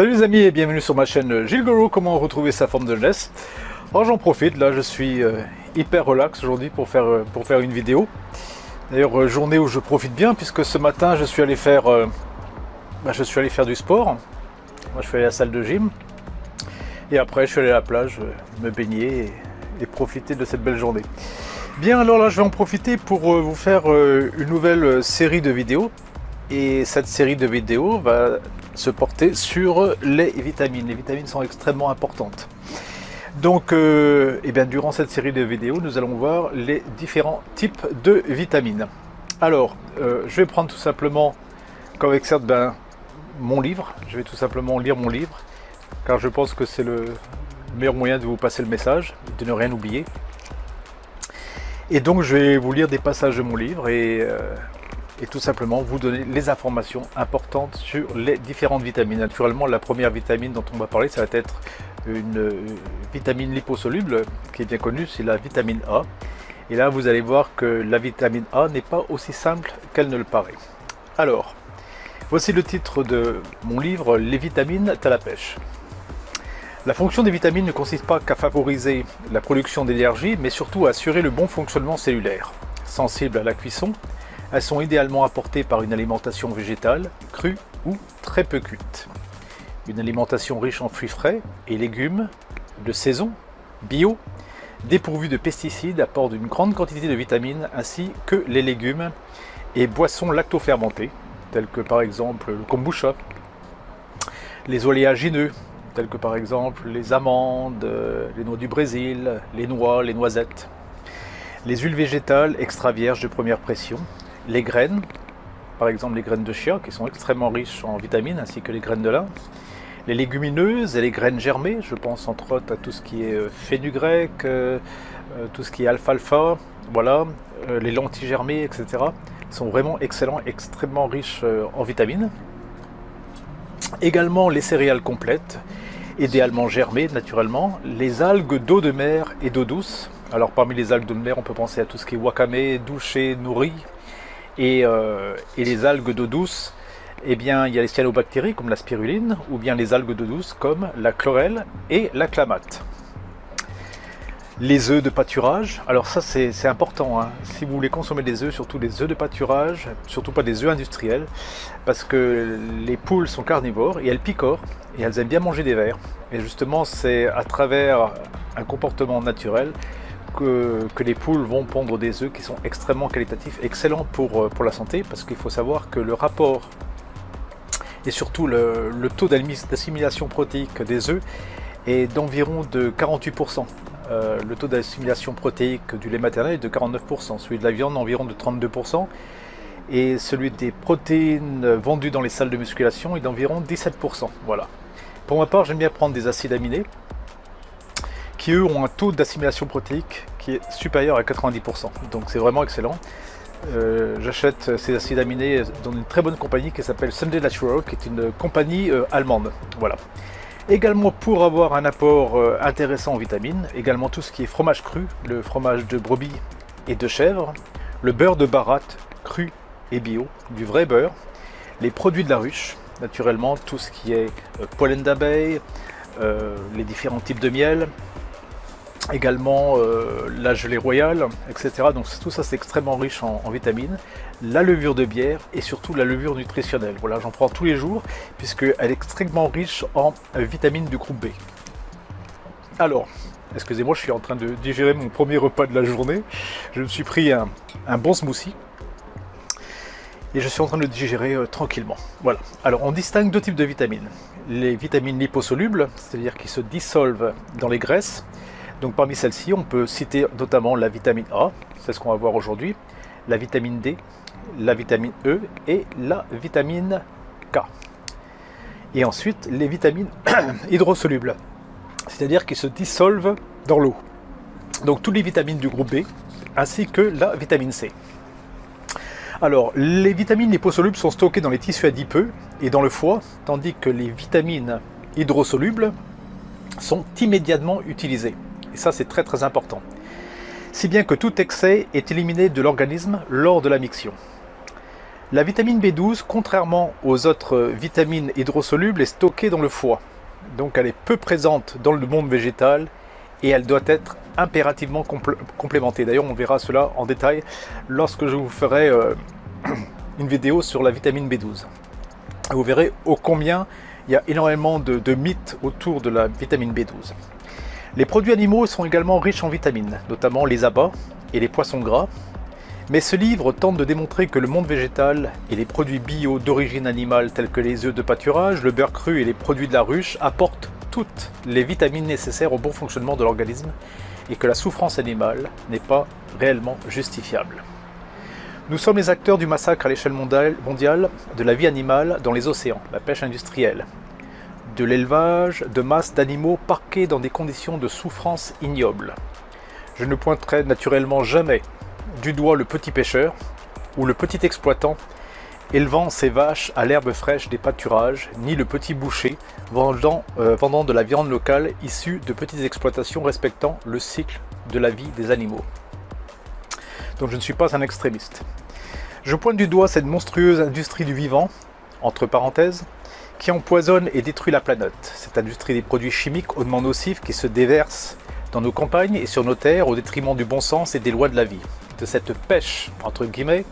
Salut les amis et bienvenue sur ma chaîne Gilles Goro, comment retrouver sa forme de jeunesse. Alors j'en profite, là je suis hyper relax aujourd'hui pour faire une vidéo. D'ailleurs journée où je profite bien puisque ce matin je suis allé faire du sport. Moi je suis allé à la salle de gym et après je suis allé à la plage me baigner et profiter de cette belle journée. Bien, alors là je vais en profiter pour vous faire une nouvelle série de vidéos. Et cette série de vidéos va se porter sur les vitamines. Les vitamines sont extrêmement importantes. Donc, durant cette série de vidéos, nous allons voir les différents types de vitamines. Alors, je vais prendre tout simplement comme exergue mon livre. Je vais tout simplement lire mon livre, car je pense que c'est le meilleur moyen de vous passer le message, de ne rien oublier. Et donc, je vais vous lire des passages de mon livre et tout simplement vous donner les informations importantes sur les différentes vitamines. Naturellement, la première vitamine dont on va parler, ça va être une vitamine liposoluble qui est bien connue, c'est la vitamine A. Et là, vous allez voir que la vitamine A n'est pas aussi simple qu'elle ne le paraît. Alors, voici le titre de mon livre, Les vitamines à la pêche. La fonction des vitamines ne consiste pas qu'à favoriser la production d'énergie, mais surtout à assurer le bon fonctionnement cellulaire. Sensibles à la cuisson, elles sont idéalement apportées par une alimentation végétale, crue ou très peu cuite. Une alimentation riche en fruits frais et légumes, de saison, bio, dépourvus de pesticides apporte une grande quantité de vitamines ainsi que les légumes et boissons lactofermentées, telles que par exemple le kombucha, les oléagineux, tels que par exemple les amandes, les noix du Brésil, les noix, les noisettes, les huiles végétales extra vierges de première pression, les graines, par exemple les graines de chia qui sont extrêmement riches en vitamines ainsi que les graines de lin, les légumineuses et les graines germées, je pense entre autres à tout ce qui est fenugrec, tout ce qui est alfalfa, voilà, les lentilles germées, etc. sont vraiment excellents, extrêmement riches en vitamines. Également les céréales complètes, idéalement germées naturellement, les algues d'eau de mer et d'eau douce. Alors parmi les algues d'eau de mer, on peut penser à tout ce qui est wakame, douché, nourri. Et les algues d'eau douce, eh bien, il y a les cyanobactéries comme la spiruline, ou bien les algues d'eau douce comme la chlorelle et la clamate. Les œufs de pâturage, alors ça c'est important, hein. Si vous voulez consommer des œufs, surtout des œufs de pâturage, surtout pas des œufs industriels, parce que les poules sont carnivores et elles picorent, et elles aiment bien manger des vers. Et justement, c'est à travers un comportement naturel que les poules vont pondre des œufs qui sont extrêmement qualitatifs, excellents pour la santé, parce qu'il faut savoir que le rapport et surtout le taux d'assimilation protéique des œufs est d'environ de 48%. Le taux d'assimilation protéique du lait maternel est de 49%, celui de la viande environ de 32%, et celui des protéines vendues dans les salles de musculation est d'environ 17%. Voilà. Pour ma part, j'aime bien prendre des acides aminés qui eux ont un taux d'assimilation protéique qui est supérieur à 90%. Donc c'est vraiment excellent. J'achète ces acides aminés dans une très bonne compagnie qui s'appelle Sunday Natural, qui est une compagnie allemande. Voilà. Également pour avoir un apport intéressant en vitamines, également tout ce qui est fromage cru, le fromage de brebis et de chèvre, le beurre de baratte cru et bio, du vrai beurre, les produits de la ruche, naturellement tout ce qui est pollen d'abeille, les différents types de miel, également la gelée royale, etc. Donc tout ça c'est extrêmement riche en vitamines. La levure de bière et surtout la levure nutritionnelle. Voilà, j'en prends tous les jours puisqu'elle est extrêmement riche en vitamines du groupe B. Alors, excusez-moi, je suis en train de digérer mon premier repas de la journée. Je me suis pris un bon smoothie et je suis en train de le digérer tranquillement. Voilà. Alors, on distingue deux types de vitamines. Les vitamines liposolubles, c'est-à-dire qui se dissolvent dans les graisses. Donc parmi celles-ci, on peut citer notamment la vitamine A, c'est ce qu'on va voir aujourd'hui, la vitamine D, la vitamine E et la vitamine K. Et ensuite, les vitamines hydrosolubles, c'est-à-dire qui se dissolvent dans l'eau. Donc toutes les vitamines du groupe B, ainsi que la vitamine C. Alors, les vitamines liposolubles sont stockées dans les tissus adipeux et dans le foie, tandis que les vitamines hydrosolubles sont immédiatement utilisées. Et ça, c'est très très important. Si bien que tout excès est éliminé de l'organisme lors de la miction. La vitamine B12, contrairement aux autres vitamines hydrosolubles, est stockée dans le foie. Donc elle est peu présente dans le monde végétal et elle doit être impérativement complémentée. D'ailleurs, on verra cela en détail lorsque je vous ferai une vidéo sur la vitamine B12. Vous verrez ô combien il y a énormément de mythes autour de la vitamine B12. Les produits animaux sont également riches en vitamines, notamment les abats et les poissons gras. Mais ce livre tente de démontrer que le monde végétal et les produits bio d'origine animale tels que les œufs de pâturage, le beurre cru et les produits de la ruche apportent toutes les vitamines nécessaires au bon fonctionnement de l'organisme et que la souffrance animale n'est pas réellement justifiable. Nous sommes les acteurs du massacre à l'échelle mondiale de la vie animale dans les océans, la pêche industrielle, de l'élevage de masse d'animaux parqués dans des conditions de souffrance ignobles. Je ne pointerai naturellement jamais du doigt le petit pêcheur ou le petit exploitant élevant ses vaches à l'herbe fraîche des pâturages, ni le petit boucher vendant de la viande locale issue de petites exploitations respectant le cycle de la vie des animaux. Donc je ne suis pas un extrémiste. Je pointe du doigt cette monstrueuse industrie du vivant, entre parenthèses, qui empoisonne et détruit la planète. Cette industrie des produits chimiques hautement nocifs qui se déversent dans nos campagnes et sur nos terres au détriment du bon sens et des lois de la vie. De cette pêche, entre guillemets,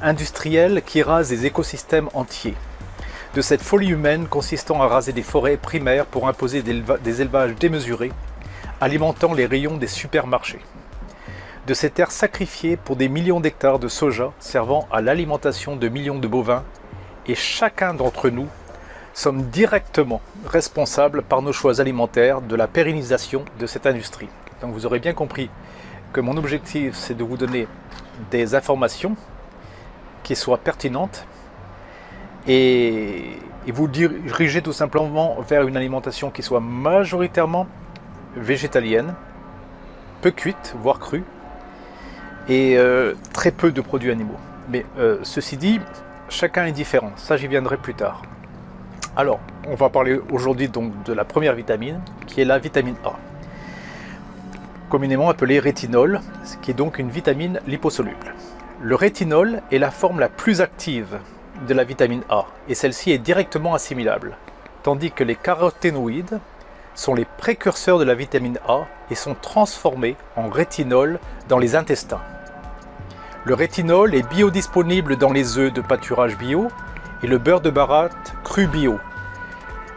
industrielle qui rase des écosystèmes entiers. De cette folie humaine consistant à raser des forêts primaires pour imposer des élevages démesurés, alimentant les rayons des supermarchés. De ces terres sacrifiées pour des millions d'hectares de soja servant à l'alimentation de millions de bovins, et chacun d'entre nous sommes directement responsables par nos choix alimentaires de la pérennisation de cette industrie. Donc vous aurez bien compris que mon objectif, c'est de vous donner des informations qui soient pertinentes et vous diriger tout simplement vers une alimentation qui soit majoritairement végétalienne, peu cuite, voire crue, et très peu de produits animaux. Mais ceci dit, chacun est différent, ça j'y viendrai plus tard. Alors, on va parler aujourd'hui donc de la première vitamine, qui est la vitamine A, communément appelée rétinol, qui est donc une vitamine liposoluble. Le rétinol est la forme la plus active de la vitamine A, et celle-ci est directement assimilable, tandis que les caroténoïdes sont les précurseurs de la vitamine A et sont transformés en rétinol dans les intestins. Le rétinol est biodisponible dans les œufs de pâturage bio et le beurre de baratte cru bio.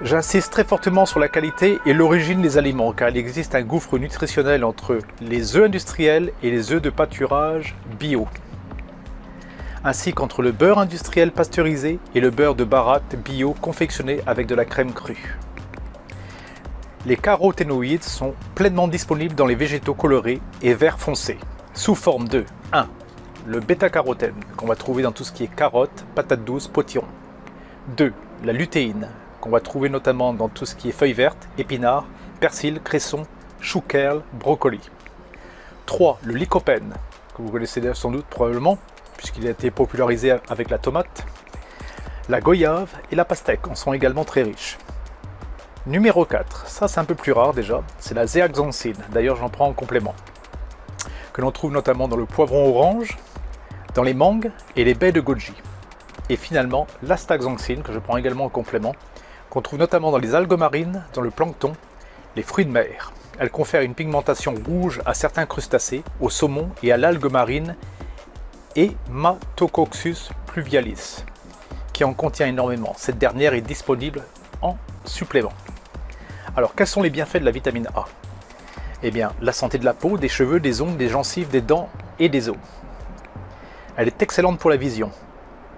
J'insiste très fortement sur la qualité et l'origine des aliments, car il existe un gouffre nutritionnel entre les œufs industriels et les œufs de pâturage bio, ainsi qu'entre le beurre industriel pasteurisé et le beurre de baratte bio confectionné avec de la crème crue. Les caroténoïdes sont pleinement disponibles dans les végétaux colorés et vert foncé, sous forme de 1. Le bêta-carotène, qu'on va trouver dans tout ce qui est carottes, patates douces, potirons. 2. La lutéine, qu'on va trouver notamment dans tout ce qui est feuilles vertes, épinards, persil, cresson, chou kerl, brocoli. 3. Le lycopène, que vous connaissez sans doute probablement, puisqu'il a été popularisé avec la tomate. La goyave et la pastèque en sont également très riches. Numéro 4, ça c'est un peu plus rare déjà, c'est la zéaxanthine, d'ailleurs j'en prends en complément, que l'on trouve notamment dans le poivron orange, dans les mangues et les baies de goji. Et finalement, l'astaxanthine, que je prends également en complément, qu'on trouve notamment dans les algues marines, dans le plancton, les fruits de mer. Elle confère une pigmentation rouge à certains crustacés, au saumon et à l'algue marine Hematococcus pluvialis, qui en contient énormément. Cette dernière est disponible en supplément. Alors, quels sont les bienfaits de la vitamine A ? Eh bien, la santé de la peau, des cheveux, des ongles, des gencives, des dents et des os. Elle est excellente pour la vision,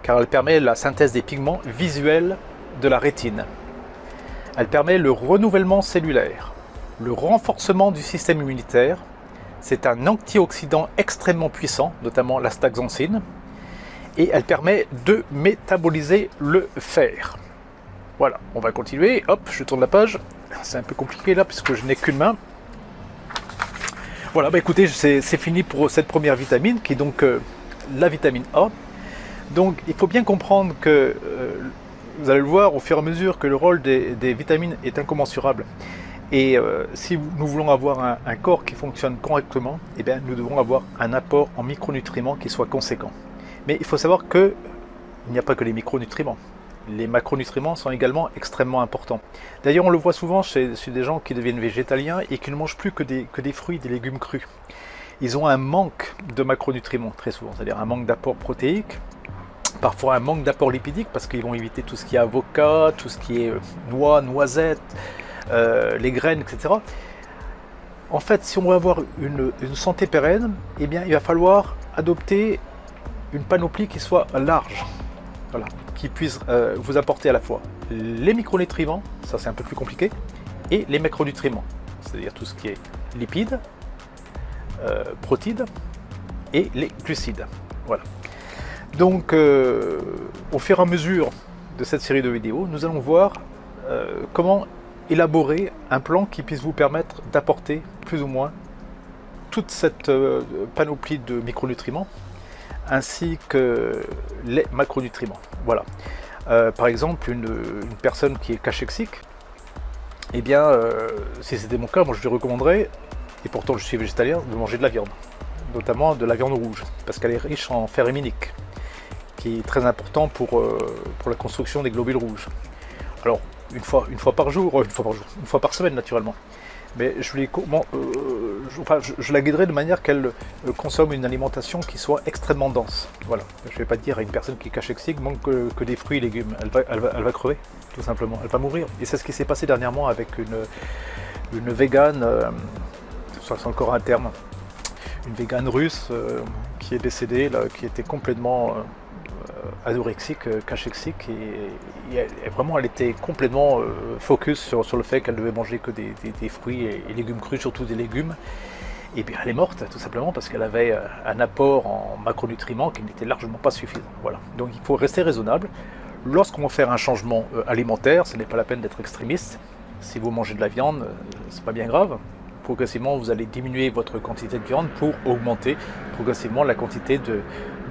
car elle permet la synthèse des pigments visuels de la rétine. Elle permet le renouvellement cellulaire, le renforcement du système immunitaire. C'est un antioxydant extrêmement puissant, notamment l'astaxanthine, et elle permet de métaboliser le fer. Voilà, on va continuer. Hop, je tourne la page. C'est un peu compliqué là, puisque je n'ai qu'une main. Voilà, bah écoutez, c'est fini pour cette première vitamine, qui est donc la vitamine A. Donc, il faut bien comprendre que, vous allez le voir au fur et à mesure, que le rôle des vitamines est incommensurable. Et si nous voulons avoir un corps qui fonctionne correctement, eh bien, nous devons avoir un apport en micronutriments qui soit conséquent. Mais il faut savoir que il n'y a pas que les micronutriments. Les macronutriments sont également extrêmement importants. D'ailleurs, on le voit souvent chez des gens qui deviennent végétaliens et qui ne mangent plus que des fruits, des légumes crus. Ils ont un manque de macronutriments très souvent, c'est-à-dire un manque d'apport protéique, parfois un manque d'apport lipidique parce qu'ils vont éviter tout ce qui est avocat, tout ce qui est noix, noisettes, les graines, etc. En fait, si on veut avoir une santé pérenne, eh bien, il va falloir adopter une panoplie qui soit large, voilà, qui puisse vous apporter à la fois les micronutriments, ça c'est un peu plus compliqué, et les macronutriments, c'est-à-dire tout ce qui est lipides, protides et les glucides. Voilà. Donc, au fur et à mesure de cette série de vidéos, nous allons voir comment élaborer un plan qui puisse vous permettre d'apporter plus ou moins toute cette panoplie de micronutriments ainsi que les macronutriments. Voilà. Par exemple, une personne qui est cachexie, eh bien, si c'était mon cas, moi je lui recommanderais, et pourtant je suis végétalien, de manger de la viande, notamment de la viande rouge, parce qu'elle est riche en fer héminique, qui est très important pour la construction des globules rouges. Alors, une fois par semaine naturellement. Mais je la guiderai de manière qu'elle consomme une alimentation qui soit extrêmement dense. Voilà. Je ne vais pas dire à une personne qui est cachexie manque que des fruits et légumes. Elle va crever, tout simplement. Elle va mourir. Et c'est ce qui s'est passé dernièrement avec une végane, c'est encore un terme, une végane russe qui est décédée, là, qui était complètement anorexique, cachexique, et vraiment elle était complètement focus sur le fait qu'elle devait manger que des fruits et légumes crus, surtout des légumes. Et bien elle est morte tout simplement parce qu'elle avait un apport en macronutriments qui n'était largement pas suffisant. Voilà. Donc il faut rester raisonnable. Lorsqu'on va faire un changement alimentaire, ce n'est pas la peine d'être extrémiste. Si vous mangez de la viande, c'est pas bien grave. Progressivement, vous allez diminuer votre quantité de viande pour augmenter progressivement la quantité de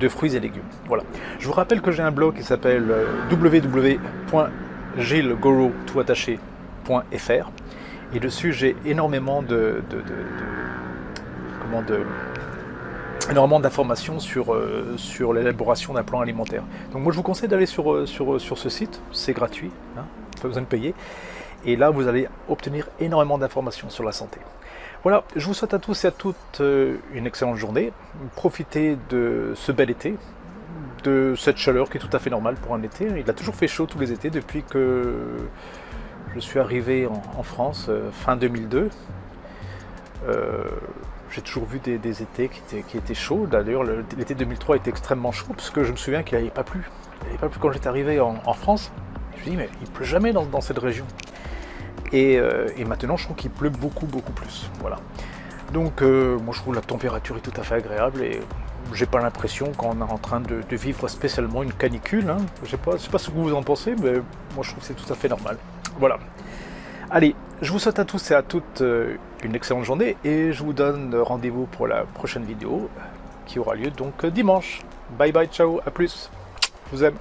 fruits et légumes. Voilà. Je vous rappelle que j'ai un blog qui s'appelle www.gillegoro.fr et dessus j'ai énormément d'informations sur l'élaboration d'un plan alimentaire. Donc moi je vous conseille d'aller sur ce site, c'est gratuit, hein, pas besoin de payer. Et là, vous allez obtenir énormément d'informations sur la santé. Voilà, je vous souhaite à tous et à toutes une excellente journée. Profitez de ce bel été, de cette chaleur qui est tout à fait normale pour un été. Il a toujours fait chaud tous les étés depuis que je suis arrivé en France fin 2002. J'ai toujours vu des étés qui étaient chauds. D'ailleurs, l'été 2003 était extrêmement chaud parce que je me souviens qu'il n'avait pas plu. Il n'avait pas plu quand j'étais arrivé en France. Je me suis dit, mais il ne pleut jamais dans cette région. Et maintenant, je trouve qu'il pleut beaucoup plus. Voilà. Donc, moi, je trouve que la température est tout à fait agréable et j'ai pas l'impression qu'on est en train de vivre spécialement une canicule. Hein. Je sais pas ce que vous en pensez, mais moi, je trouve que c'est tout à fait normal. Voilà. Allez, je vous souhaite à tous et à toutes une excellente journée et je vous donne rendez-vous pour la prochaine vidéo qui aura lieu donc dimanche. Bye bye, ciao, à plus. Je vous aime.